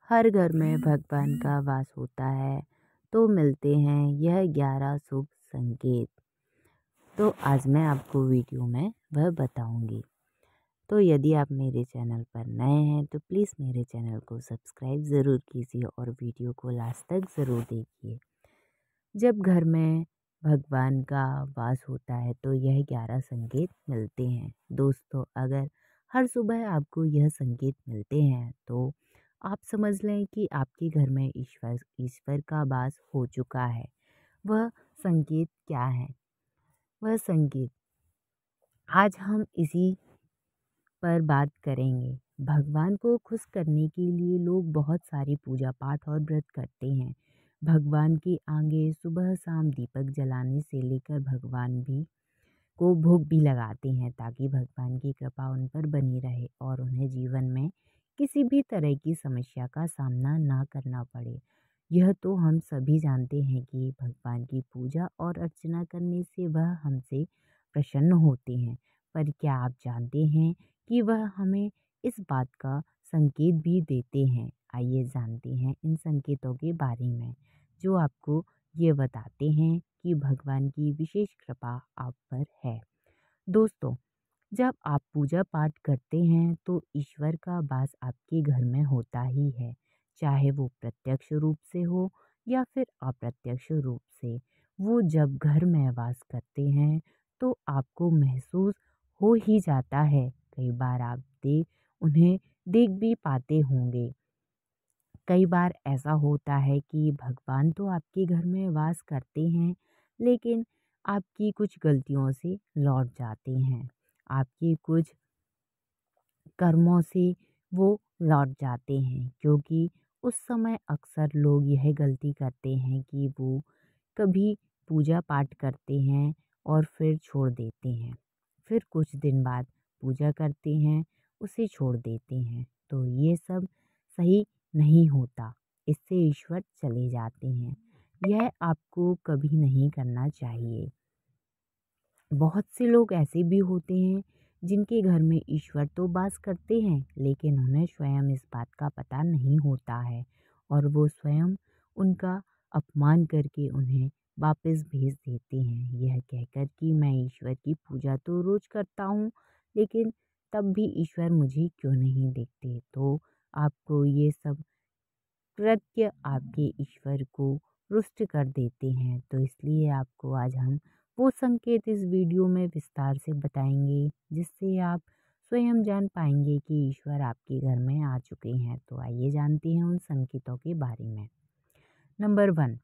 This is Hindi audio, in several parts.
हर घर में भगवान का वास होता है तो मिलते हैं यह 11 शुभ संकेत। तो आज मैं आपको वीडियो में वह बताऊंगी। तो यदि आप मेरे चैनल पर नए हैं तो प्लीज़ मेरे चैनल को सब्सक्राइब ज़रूर कीजिए और वीडियो को लास्ट तक ज़रूर देखिए। जब घर में भगवान का वास होता है तो यह 11 संकेत मिलते हैं। दोस्तों, अगर हर सुबह आपको यह संकेत मिलते हैं तो आप समझ लें कि आपके घर में ईश्वर ईश्वर का वास हो चुका है। वह संकेत क्या है? वह संकेत आज हम इसी पर बात करेंगे। भगवान को खुश करने के लिए लोग बहुत सारी पूजा पाठ और व्रत करते हैं। भगवान के आगे सुबह शाम दीपक जलाने से लेकर भगवान भी को भोग भी लगाते हैं ताकि भगवान की कृपा उन पर बनी रहे और उन्हें जीवन में किसी भी तरह की समस्या का सामना ना करना पड़े। यह तो हम सभी जानते हैं कि भगवान की पूजा और अर्चना करने से वह हमसे प्रसन्न होते हैं। पर क्या आप जानते हैं कि वह हमें इस बात का संकेत भी देते हैं? आइए जानते हैं इन संकेतों के बारे में, जो आपको ये बताते हैं कि भगवान की विशेष कृपा आप पर है। दोस्तों, जब आप पूजा पाठ करते हैं तो ईश्वर का वास आपके घर में होता ही है, चाहे वो प्रत्यक्ष रूप से हो या फिर अप्रत्यक्ष रूप से। वो जब घर में वास करते हैं तो आपको महसूस हो ही जाता है। कई बार आप उन्हें देख भी पाते होंगे। कई बार ऐसा होता है कि भगवान तो आपके घर में वास करते हैं, लेकिन आपकी कुछ गलतियों से लौट जाते हैं। आपके कुछ कर्मों से वो लौट जाते हैं, क्योंकि उस समय अक्सर लोग यह गलती करते हैं कि वो कभी पूजा पाठ करते हैं और फिर छोड़ देते हैं। फिर कुछ दिन बाद पूजा करते हैं, उसे छोड़ देते हैं। तो ये सब सही नहीं होता। इससे ईश्वर चले जाते हैं। यह आपको कभी नहीं करना चाहिए। बहुत से लोग ऐसे भी होते हैं जिनके घर में ईश्वर तो वास करते हैं, लेकिन उन्हें स्वयं इस बात का पता नहीं होता है और वो स्वयं उनका अपमान करके उन्हें वापस भेज देते हैं, यह कहकर कि मैं ईश्वर की पूजा तो रोज करता हूँ, लेकिन तब भी ईश्वर मुझे क्यों नहीं देखते। तो आपको ये सब कृत्य आपके ईश्वर को रुष्ट कर देते हैं। तो इसलिए आपको आज हम वो संकेत इस वीडियो में विस्तार से बताएंगे, जिससे आप स्वयं जान पाएंगे कि ईश्वर आपके घर में आ चुके हैं। तो आइए जानते हैं उन संकेतों के बारे में। नंबर 1,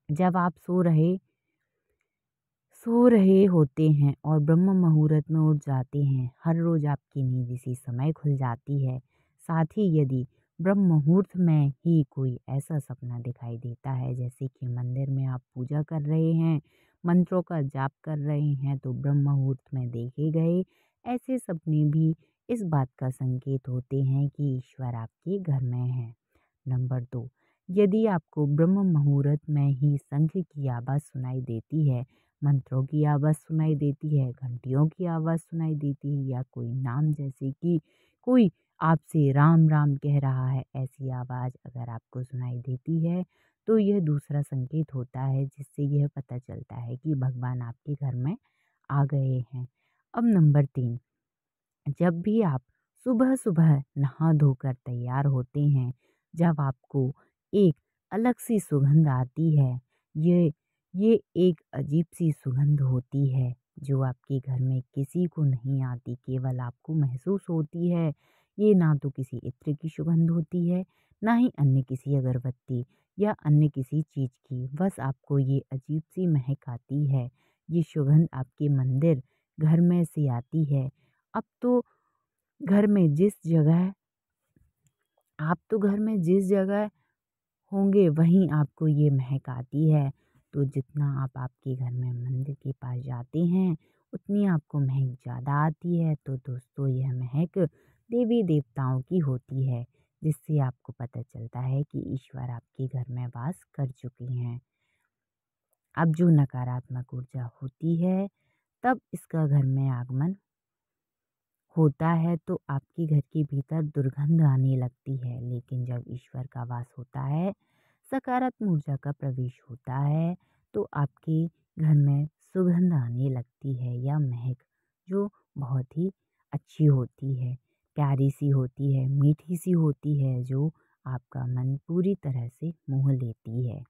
जब आप सो रहे होते हैं और ब्रह्म मुहूर्त में उठ जाते हैं। हर रोज आपकी नींद इसी समय खुल जाती है। साथ ही यदि ब्रह्म मुहूर्त में ही कोई ऐसा सपना दिखाई देता है, जैसे कि मंदिर में आप पूजा कर रहे हैं, मंत्रों का जाप कर रहे हैं, तो ब्रह्म मुहूर्त में देखे गए ऐसे सपने भी इस बात का संकेत होते हैं कि ईश्वर आपके घर में है। नंबर 2, यदि आपको ब्रह्म मुहूर्त में ही शंख की आवाज़ सुनाई देती है, मंत्रों की आवाज़ सुनाई देती है, घंटियों की आवाज़ सुनाई देती है, या कोई नाम जैसे कि कोई आपसे राम राम कह रहा है, ऐसी आवाज़ अगर आपको सुनाई देती है तो यह दूसरा संकेत होता है, जिससे यह पता चलता है कि भगवान आपके घर में आ गए हैं। अब नंबर 3, जब भी आप सुबह सुबह नहा धोकर तैयार होते हैं, जब आपको एक अलग सी सुगंध आती है, ये ये एक अजीब सी सुगंध होती है जो आपके घर में किसी को नहीं आती, केवल आपको महसूस होती है। ये ना तो किसी इत्र की सुगंध होती है, ना ही अन्य किसी अगरबत्ती या अन्य किसी चीज़ की, बस आपको ये अजीब सी महक आती है। ये सुगंध आपके मंदिर घर में से आती है। अब तो घर में जिस जगह आप तो घर में जिस जगह होंगे वहीं आपको ये महक आती है। तो जितना आप आपके घर में मंदिर के पास जाते हैं, उतनी आपको महक ज़्यादा आती है। तो दोस्तों, यह महक देवी देवताओं की होती है, जिससे आपको पता चलता है कि ईश्वर आपके घर में वास कर चुके हैं। अब जो नकारात्मक ऊर्जा होती है, तब इसका घर में आगमन होता है तो आपके घर के भीतर दुर्गंध आने लगती है, लेकिन जब ईश्वर का वास होता है, सकारात्मक ऊर्जा का प्रवेश होता है, तो आपके घर में सुगंध आने लगती है या महक, जो बहुत ही अच्छी होती है, प्यारी सी होती है, मीठी सी होती है, जो आपका मन पूरी तरह से मोह लेती है।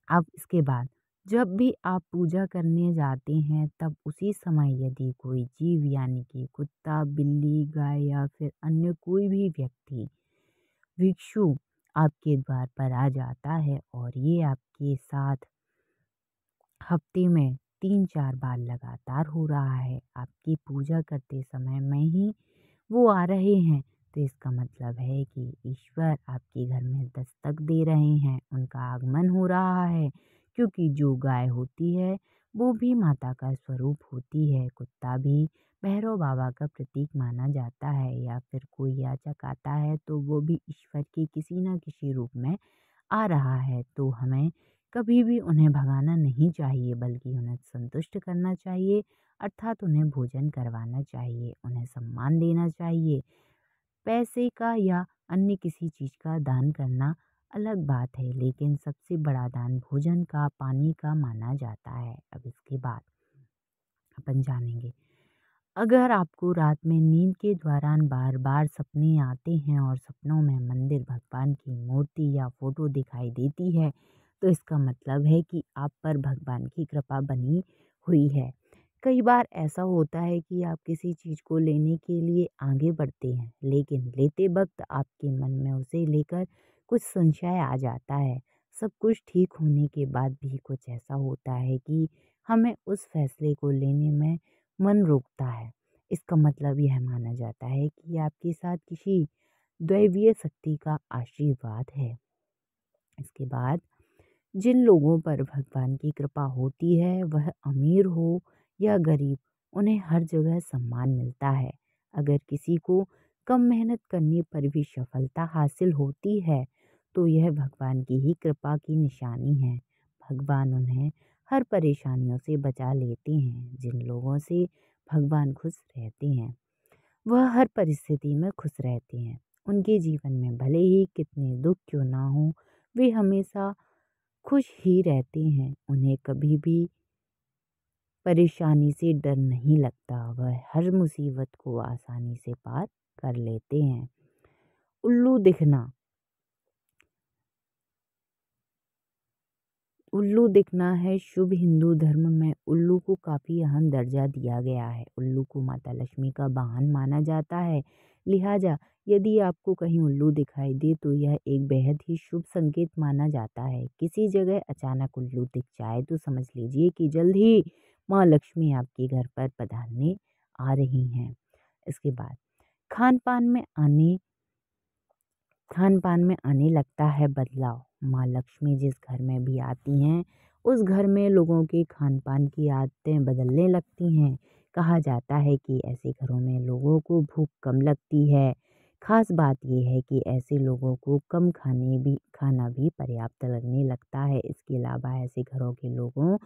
अब इसके बाद जब भी आप पूजा करने जाते हैं, तब उसी समय यदि कोई जीव यानी कि कुत्ता, बिल्ली, गाय या फिर अन्य कोई भी व्यक्ति, भिक्षु आपके द्वार पर आ जाता है और ये आपके साथ हफ्ते में 3-4 बार लगातार हो रहा है, आपकी पूजा करते समय में ही वो आ रहे हैं, तो इसका मतलब है कि ईश्वर आपके घर में दस्तक दे रहे हैं, उनका आगमन हो रहा है। क्योंकि जो गाय होती है वो भी माता का स्वरूप होती है, कुत्ता भी भैरव बाबा का प्रतीक माना जाता है, या फिर कोई याचक आता है तो वो भी ईश्वर के किसी न किसी रूप में आ रहा है। तो हमें कभी भी उन्हें भगाना नहीं चाहिए, बल्कि उन्हें संतुष्ट करना चाहिए, अर्थात उन्हें भोजन करवाना चाहिए, उन्हें सम्मान देना चाहिए। पैसे का या अन्य किसी चीज़ का दान करना अलग बात है, लेकिन सबसे बड़ा दान भोजन का, पानी का माना जाता है। अब इसके बाद अपन जानेंगे, अगर आपको रात में नींद के दौरान बार बार सपने आते हैं और सपनों में मंदिर, भगवान की मूर्ति या फोटो दिखाई देती है, तो इसका मतलब है कि आप पर भगवान की कृपा बनी हुई है। कई बार ऐसा होता है कि आप किसी चीज़ को लेने के लिए आगे बढ़ते हैं, लेकिन लेते वक्त आपके मन में उसे लेकर कुछ संशय आ जाता है। सब कुछ ठीक होने के बाद भी कुछ ऐसा होता है कि हमें उस फैसले को लेने में मन रोकता है। इसका मतलब यह माना जाता है कि आपके साथ किसी दैवीय शक्ति का आशीर्वाद है। इसके बाद जिन लोगों पर भगवान की कृपा होती है, वह अमीर हो या गरीब, उन्हें हर जगह सम्मान मिलता है। अगर किसी को कम मेहनत करने पर भी सफलता हासिल होती है, तो यह भगवान की ही कृपा की निशानी है। भगवान उन्हें हर परेशानियों से बचा लेते हैं। जिन लोगों से भगवान खुश रहते हैं, वह हर परिस्थिति में खुश रहते हैं। उनके जीवन में भले ही कितने दुख क्यों ना हो, वे हमेशा खुश ही रहते हैं। उन्हें कभी भी परेशानी से डर नहीं लगता, वह हर मुसीबत को आसानी से पार कर लेते हैं। उल्लू दिखना, उल्लू दिखना है शुभ। हिंदू धर्म में उल्लू को काफ़ी अहम दर्जा दिया गया है। उल्लू को माता लक्ष्मी का वाहन माना जाता है। लिहाजा यदि आपको कहीं उल्लू दिखाई दे तो यह एक बेहद ही शुभ संकेत माना जाता है। किसी जगह अचानक उल्लू दिख जाए तो समझ लीजिए कि जल्द ही माँ लक्ष्मी आपके घर पर पधारने आ रही हैं। इसके बाद खान पान में आने खान पान में आने लगता है बदलाव। माँ लक्ष्मी जिस घर में भी आती हैं, उस घर में लोगों के खान पान की आदतें बदलने लगती हैं। कहा जाता है कि ऐसे घरों में लोगों को भूख कम लगती है। खास बात यह है कि ऐसे लोगों को कम खाना भी पर्याप्त लगने लगता है। इसके अलावा ऐसे घरों के लोगों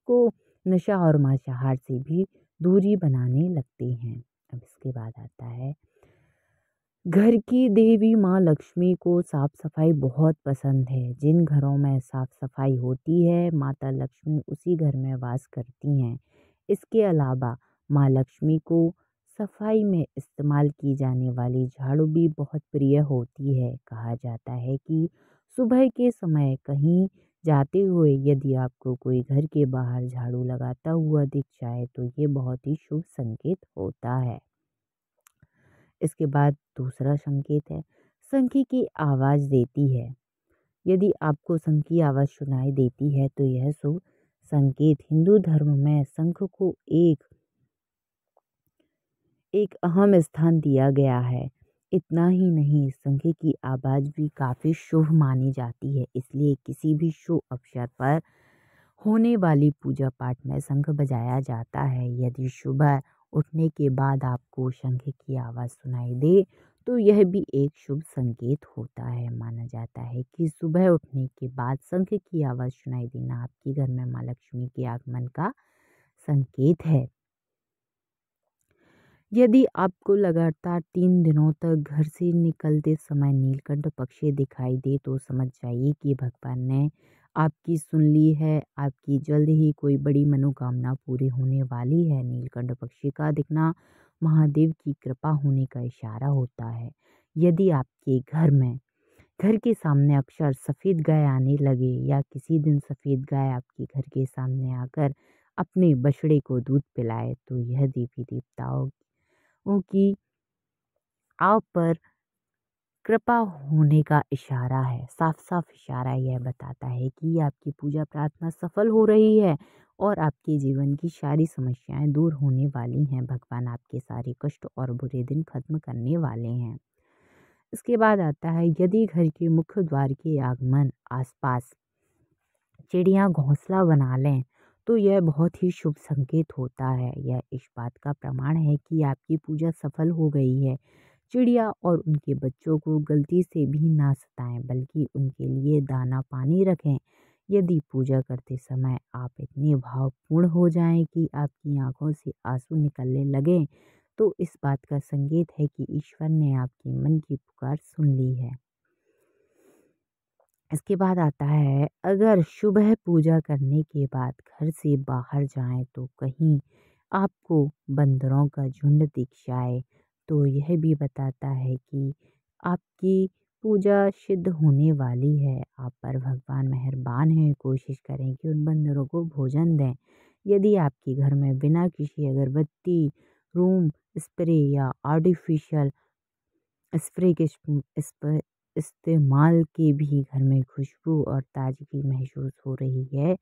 को नशा और मांसाहार से भी दूरी बनाने लगते हैं। अब इसके बाद आता है, घर की देवी माँ लक्ष्मी को साफ सफाई बहुत पसंद है। जिन घरों में साफ सफाई होती है, माता लक्ष्मी उसी घर में वास करती हैं। इसके अलावा माँ लक्ष्मी को सफाई में इस्तेमाल की जाने वाली झाड़ू भी बहुत प्रिय होती है। कहा जाता है कि सुबह के समय कहीं जाते हुए यदि आपको कोई घर के बाहर झाड़ू लगाता हुआ दिख जाए, तो ये बहुत ही शुभ संकेत होता है। इसके बाद दूसरा संकेत है, शंख की आवाज़ देती है। यदि आपको शंख की आवाज़ सुनाई देती है तो यह शुभ संकेत। हिंदू धर्म में शंख को एक अहम स्थान दिया गया है। इतना ही नहीं, शंख की आवाज़ भी काफ़ी शुभ मानी जाती है। इसलिए किसी भी शुभ अवसर पर होने वाली पूजा पाठ में शंख बजाया जाता है। यदि सुबह उठने के बाद आपको शंख की आवाज़ सुनाई दे तो यह भी एक शुभ संकेत होता है। माना जाता है कि सुबह उठने के बाद शंख की आवाज़ सुनाई देना आपके घर में माँ लक्ष्मी के आगमन का संकेत है। यदि आपको लगातार 3 दिनों तक घर से निकलते समय नीलकंठ पक्षी दिखाई दे तो समझ जाइए कि भगवान ने आपकी सुन ली है। आपकी जल्द ही कोई बड़ी मनोकामना पूरी होने वाली है। नीलकंठ पक्षी का दिखना महादेव की कृपा होने का इशारा होता है। यदि आपके घर के सामने अक्सर सफ़ेद गाय आने लगे या किसी दिन सफ़ेद गाय आपके घर के सामने आकर अपने बछड़े को दूध पिलाए तो यह देवी देवताओं की आप पर कृपा होने का इशारा है। साफ-साफ इशारा यह बताता है कि आपकी पूजा प्रार्थना सफल हो रही है और आपके जीवन की सारी समस्याएं दूर होने वाली हैं। भगवान आपके सारे कष्ट और बुरे दिन खत्म करने वाले हैं। इसके बाद आता है, यदि घर के मुख्य द्वार के आगमन आसपास चिड़ियाँ घोंसला बना लें तो यह बहुत ही शुभ संकेत होता है। यह इस बात का प्रमाण है कि आपकी पूजा सफल हो गई है। चिड़िया और उनके बच्चों को गलती से भी ना सताएं, बल्कि उनके लिए दाना पानी रखें। यदि पूजा करते समय आप इतने भावपूर्ण हो जाएं कि आपकी आंखों से आंसू निकलने लगें, तो इस बात का संकेत है कि ईश्वर ने आपके मन की पुकार सुन ली है। इसके बाद आता है, अगर सुबह पूजा करने के बाद घर से बाहर जाएं तो कहीं आपको बंदरों का झुंड दिख जाए तो यह भी बताता है कि आपकी पूजा सिद्ध होने वाली है। आप पर भगवान मेहरबान हैं। कोशिश करें कि उन बंदरों को भोजन दें। यदि आपके घर में बिना किसी अगरबत्ती, रूम स्प्रे या आर्टिफिशियल स्प्रे के इस्तेमाल के भी घर में खुशबू और ताजगी महसूस हो रही है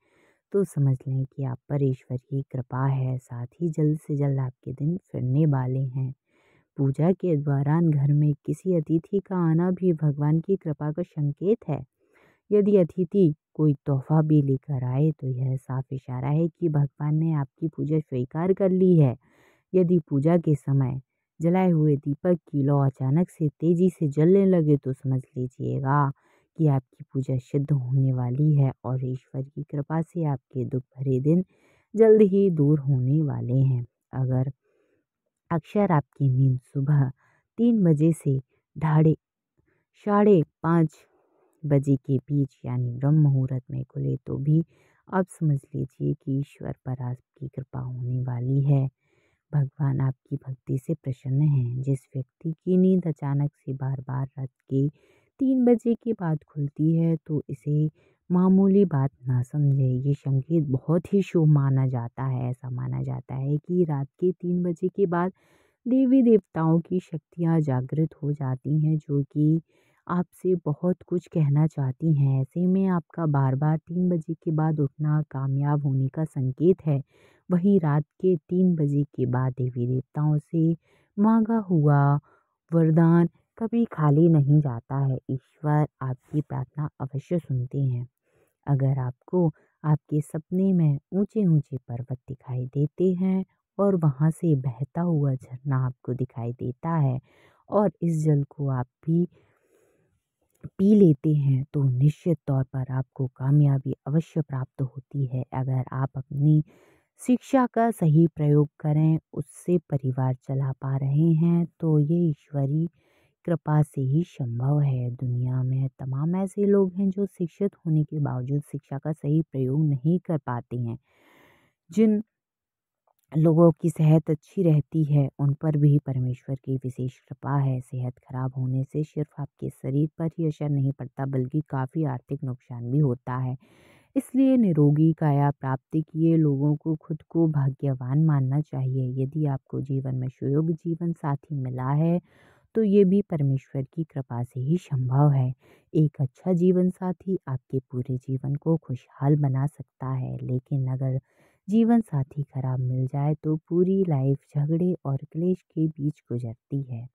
तो समझ लें कि आप पर ईश्वर की कृपा है। साथ ही जल्द से जल्द आपके दिन फिरने वाले हैं। पूजा के दौरान घर में किसी अतिथि का आना भी भगवान की कृपा का संकेत है। यदि अतिथि कोई तोहफा भी लेकर आए तो यह साफ इशारा है कि भगवान ने आपकी पूजा स्वीकार कर ली है। यदि पूजा के समय जलाए हुए दीपक की लौ अचानक से तेजी से जलने लगे तो समझ लीजिएगा कि आपकी पूजा सिद्ध होने वाली है और ईश्वर की कृपा से आपके दुख भरे दिन जल्द ही दूर होने वाले हैं। अगर अक्सर आपकी नींद सुबह 3 बजे से ढाड़े 5:30 बजे के बीच यानी ब्रह्म मुहूर्त में खुले तो भी आप समझ लीजिए कि ईश्वर पर आपकी कृपा होने वाली है। भगवान आपकी भक्ति से प्रसन्न हैं। जिस व्यक्ति की नींद अचानक से बार-बार रात के 3 बजे के बाद खुलती है तो इसे मामूली बात ना समझे। ये संकेत बहुत ही शुभ माना जाता है। ऐसा माना जाता है कि रात के 3 बजे के बाद देवी देवताओं की शक्तियाँ जागृत हो जाती हैं जो कि आपसे बहुत कुछ कहना चाहती हैं। ऐसे में आपका बार-बार 3 बजे के बाद उठना कामयाब होने का संकेत है। वहीं रात के 3 बजे के बाद देवी देवताओं से मांगा हुआ वरदान कभी खाली नहीं जाता है। ईश्वर आपकी प्रार्थना अवश्य सुनते हैं। अगर आपको आपके सपने में ऊंचे ऊंचे पर्वत दिखाई देते हैं और वहां से बहता हुआ झरना आपको दिखाई देता है और इस जल को आप भी पी लेते हैं तो निश्चित तौर पर आपको कामयाबी अवश्य प्राप्त होती है। अगर आप अपनी शिक्षा का सही प्रयोग करें, उससे परिवार चला पा रहे हैं तो ये ईश्वरी कृपा से ही संभव है। दुनिया में तमाम ऐसे लोग हैं जो शिक्षित होने के बावजूद शिक्षा का सही प्रयोग नहीं कर पाते हैं। जिन लोगों की सेहत अच्छी रहती है उन पर भी परमेश्वर की विशेष कृपा है। सेहत खराब होने से सिर्फ आपके शरीर पर ही असर नहीं पड़ता बल्कि काफ़ी आर्थिक नुकसान भी होता है। इसलिए निरोगी काया प्राप्ति किए लोगों को खुद को भाग्यवान मानना चाहिए। यदि आपको जीवन में सुयोग्य जीवन साथी मिला है तो ये भी परमेश्वर की कृपा से ही संभव है। एक अच्छा जीवन साथी आपके पूरे जीवन को खुशहाल बना सकता है, लेकिन अगर जीवन साथी खराब मिल जाए तो पूरी लाइफ झगड़े और क्लेश के बीच गुजरती है।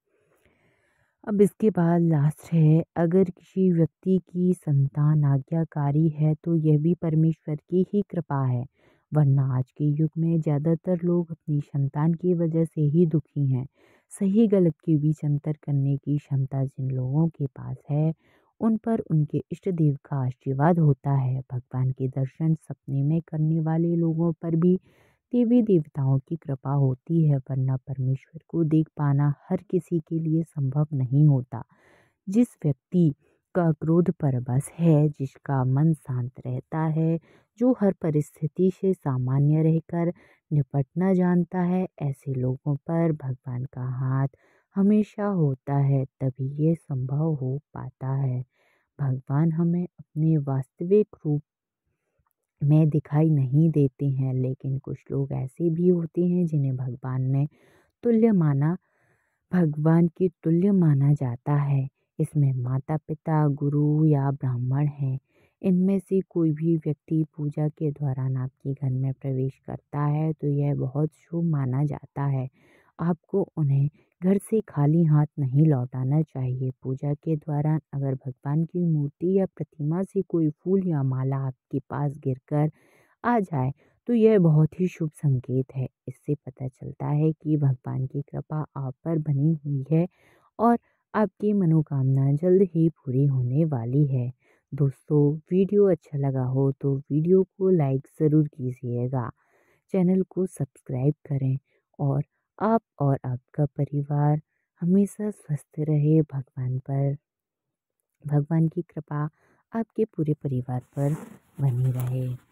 अब इसके बाद लास्ट है, अगर किसी व्यक्ति की संतान आज्ञाकारी है तो यह भी परमेश्वर की ही कृपा है, वरना आज के युग में ज़्यादातर लोग अपनी संतान की वजह से ही दुखी हैं। सही गलत के बीच अंतर करने की क्षमता जिन लोगों के पास है उन पर उनके इष्ट देव का आशीर्वाद होता है। भगवान के दर्शन सपने में करने वाले लोगों पर भी देवी देवताओं की कृपा होती है, वरना परमेश्वर को देख पाना हर किसी के लिए संभव नहीं होता। जिस व्यक्ति का क्रोध परवश है, जिसका मन शांत रहता है, जो हर परिस्थिति से सामान्य रहकर निपटना जानता है, ऐसे लोगों पर भगवान का हाथ हमेशा होता है, तभी ये संभव हो पाता है। भगवान हमें अपने वास्तविक रूप में दिखाई नहीं देते हैं, लेकिन कुछ लोग ऐसे भी होते हैं जिन्हें भगवान के तुल्य माना जाता है। इसमें माता पिता, गुरु या ब्राह्मण हैं। इनमें से कोई भी व्यक्ति पूजा के दौरान आपके घर में प्रवेश करता है तो यह बहुत शुभ माना जाता है। आपको उन्हें घर से खाली हाथ नहीं लौटाना चाहिए। पूजा के दौरान अगर भगवान की मूर्ति या प्रतिमा से कोई फूल या माला आपके पास गिरकर आ जाए तो यह बहुत ही शुभ संकेत है। इससे पता चलता है कि भगवान की कृपा आप पर बनी हुई है और आपकी मनोकामना जल्द ही पूरी होने वाली है। दोस्तों, वीडियो अच्छा लगा हो तो वीडियो को लाइक ज़रूर कीजिएगा, चैनल को सब्सक्राइब करें और आप और आपका परिवार हमेशा स्वस्थ रहे। भगवान की कृपा आपके पूरे परिवार पर बनी रहे।